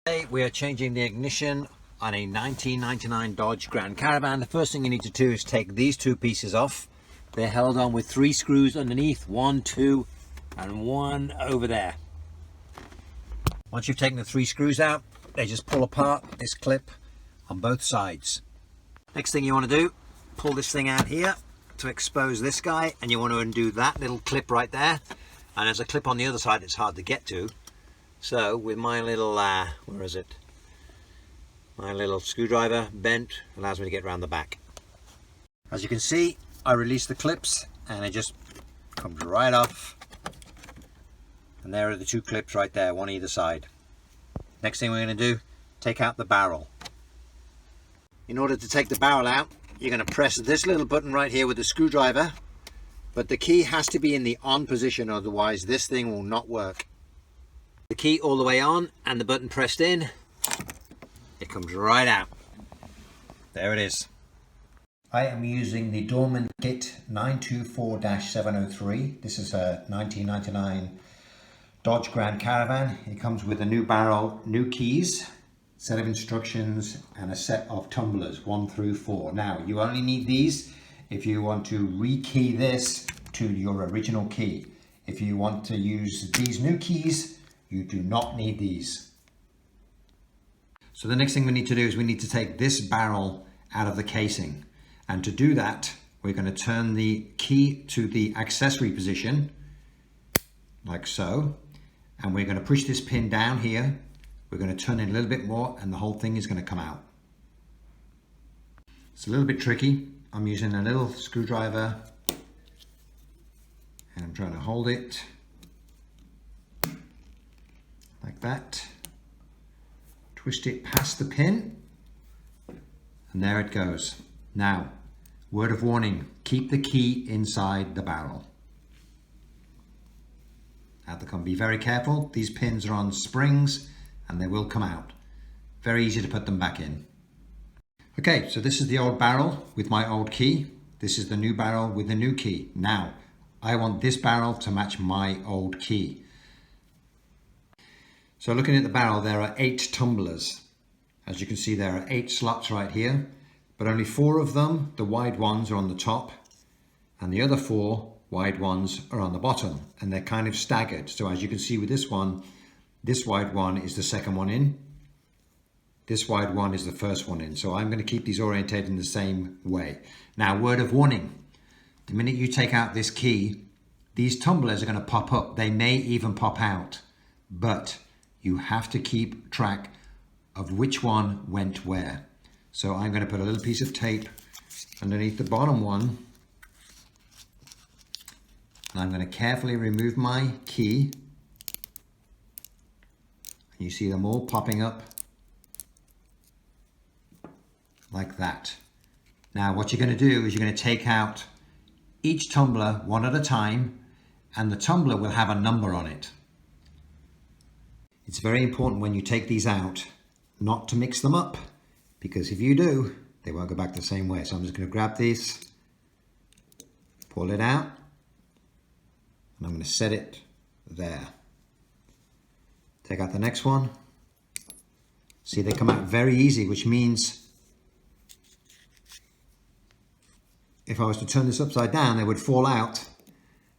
Today we are changing the ignition on a 1999 Dodge Grand Caravan. The first thing you need to do is take these two pieces off. They're held on with 3 screws underneath, 1, 2 and 1 over there. Once you've taken the 3 screws out, they just pull apart this clip on both sides. Next thing you want to do, pull this thing out here to expose this guy, and you want to undo that little clip right there. And there's a clip on the other side that's hard to get to. So with my little, where is it? My little screwdriver bent allows me to get around the back. As you can see, I release the clips and it just comes right off. And there are the 2 clips right there, one either side. Next thing we're going to do, take out the barrel. In order to take the barrel out, you're going to press this little button right here with the screwdriver, but the key has to be in the on position, otherwise this thing will not work. The key all the way on and the button pressed in, it comes right out. There it is. I am using the Dorman kit 924-703. This is a 1999 Dodge Grand Caravan. It comes with a new barrel, new keys, set of instructions and a set of tumblers 1 through 4. Now you only need these if you want to rekey this to your original key. If you want to use these new keys, you do not need these. So the next thing we need to do is we need to take this barrel out of the casing. And to do that, we're going to turn the key to the accessory position, like so. And we're going to push this pin down here. We're going to turn it a little bit more and the whole thing is going to come out. It's a little bit tricky. I'm using a little screwdriver and I'm trying to hold it like that. Twist it past the pin and there it goes. Now, word of warning, keep the key inside the barrel. Be very careful. These pins are on springs and they will come out. Very easy to put them back in. Okay, so this is the old barrel with my old key. This is the new barrel with the new key. Now, I want this barrel to match my old key. So looking at the barrel, there are 8 tumblers. As you can see, there are 8 slots right here, but only 4 of them, the wide ones, are on the top, and the other 4 wide ones are on the bottom, and they're kind of staggered. So as you can see with this one, this wide one is the second one in, this wide one is the first one in. So I'm going to keep these orientated in the same way. Now, word of warning, the minute you take out this key, these tumblers are going to pop up. They may even pop out, but you have to keep track of which one went where. So I'm going to put a little piece of tape underneath the bottom one. And I'm going to carefully remove my key. You see them all popping up like that. Now what you're going to do is you're going to take out each tumbler one at a time, and the tumbler will have a number on it. It's very important when you take these out not to mix them up, because if you do, they won't go back the same way. So I'm just going to grab this, pull it out, and I'm going to set it there. Take out the next one. See, they come out very easy, which means if I was to turn this upside down, they would fall out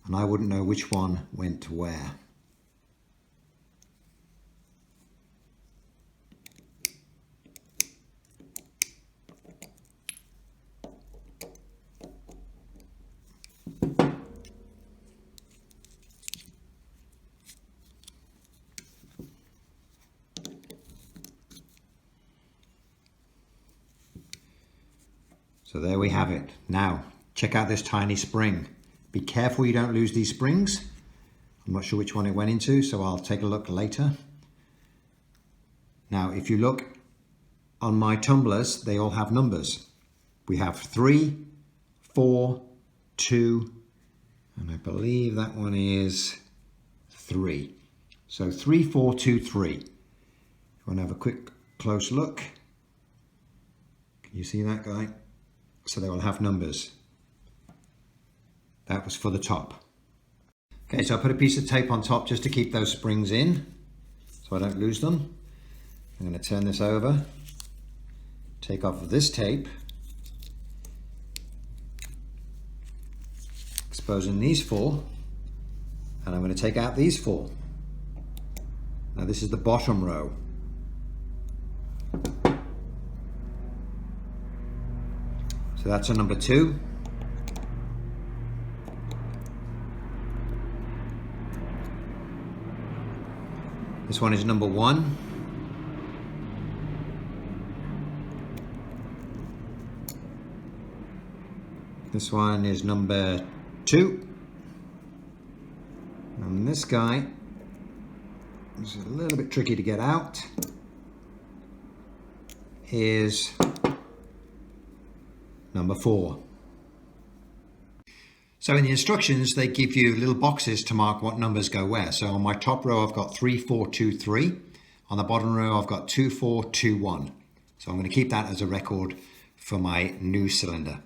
and I wouldn't know which one went to where. So there we have it. Now, check out this tiny spring. Be careful you don't lose these springs. I'm not sure which one it went into, so I'll take a look later. Now, if you look on my tumblers, they all have numbers. We have 3, 4, 2, and I believe that one is 3. So 3, 4, 2, 3. If you want to have a quick close look, can you see that guy? So they will have numbers. That was for the top. Okay, so I put a piece of tape on top just to keep those springs in so I don't lose them. going to turn this over, take off this tape, exposing these 4, and I'm going to take out these 4. Now this is the bottom row. So that's a number 2. This one is number 1. This one is number 2. And this guy is a little bit tricky to get out. Is number 4. So in the instructions, they give you little boxes to mark what numbers go where. So on my top row, I've got 3, 4, 2, 3. On the bottom row, I've got 2, 4, 2, 1. So I'm going to keep that as a record for my new cylinder.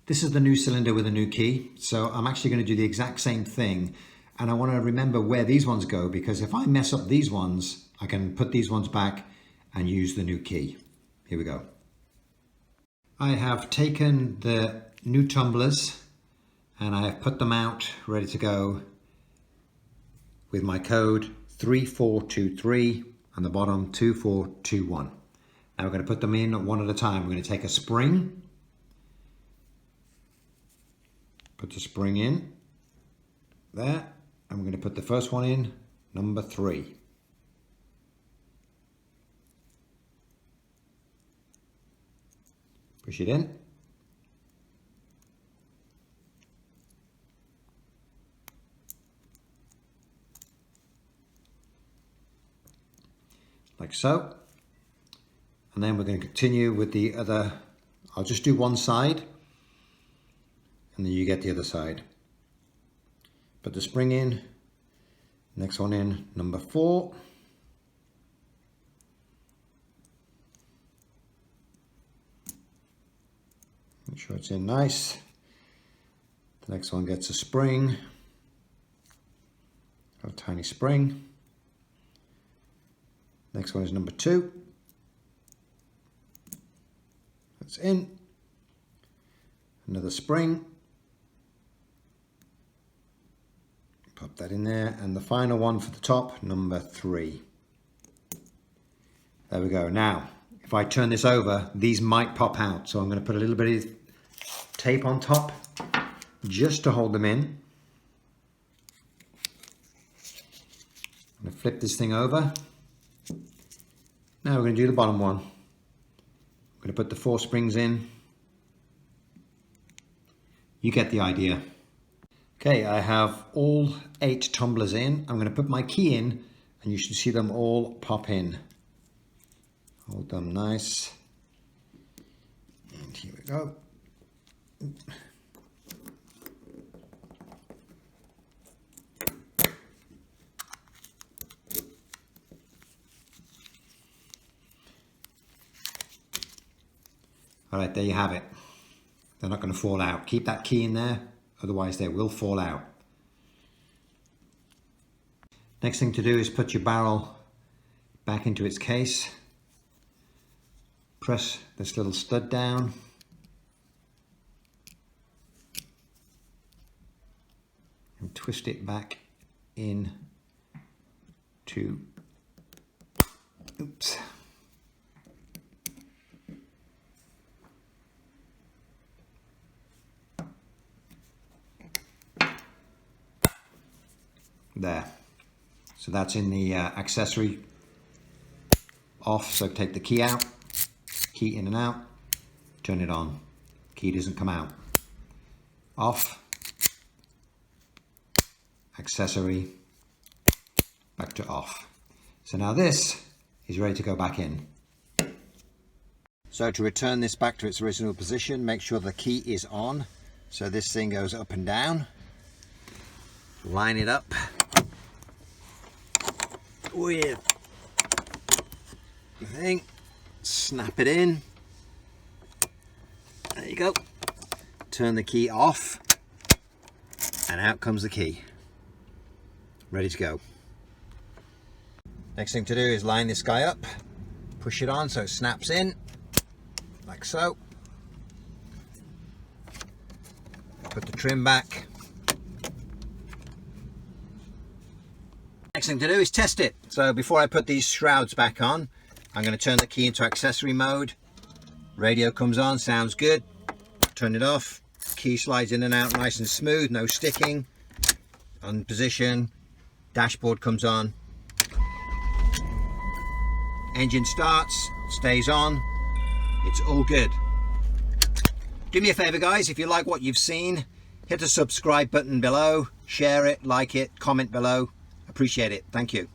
This is the new cylinder with a new key. So I'm actually going to do the exact same thing. And I want to remember where these ones go, because if I mess up these ones, I can put these ones back and use the new key. Here we go. I have taken the new tumblers and I have put them out ready to go with my code 3423 and the bottom 2421. Now we're going to put them in one at a time. We're going to take a spring, put the spring in there, and we're going to put the first one in, number 3. Push it in. Like so. And then we're going to continue with the other. I'll just do one side and then you get the other side. Put the spring in, next one in, number 4. Make sure it's in nice. The next one gets a spring, a tiny spring. Next one is number 2. That's in. Another spring. Pop that in there. And the final one for the top, number 3. There we go. Now, if I turn this over, these might pop out. So I'm going to put a little bit of tape on top just to hold them in. I'm going to flip this thing over. Now we're going to do the bottom one. I'm going to put the 4 springs in. You get the idea. Okay, I have all 8 tumblers in. I'm going to put my key in and you should see them all pop in. Hold them nice. And here we go. All right, there you have it. They're not going to fall out. Keep that key in there, otherwise they will fall out. Next thing to do is put your barrel back into its case. Press this little stud down. And twist it back in to, oops. There. So that's in the accessory off. So take the key out, key in and out, turn it on. Key doesn't come out. Off, accessory, back to off. So now this is ready to go back in. So to return this back to its original position, make sure the key is on. So this thing goes up and down. Line it up with the thing, snap it in, there you go, turn the key off and out comes the key, ready to go. Next thing to do is line this guy up push it on so it snaps in, like so. Put the trim back. Next thing to do is test it. So before I put these shrouds back on, I'm going to turn the key into accessory mode. Radio comes on, sounds good. Turn it off. Key slides in and out nice and smooth, no sticking. On position. Dashboard comes on. Engine starts, stays on. It's all good. Do me a favor guys, if you like what you've seen, hit the subscribe button below, share it, like it, comment below. Appreciate it. Thank you.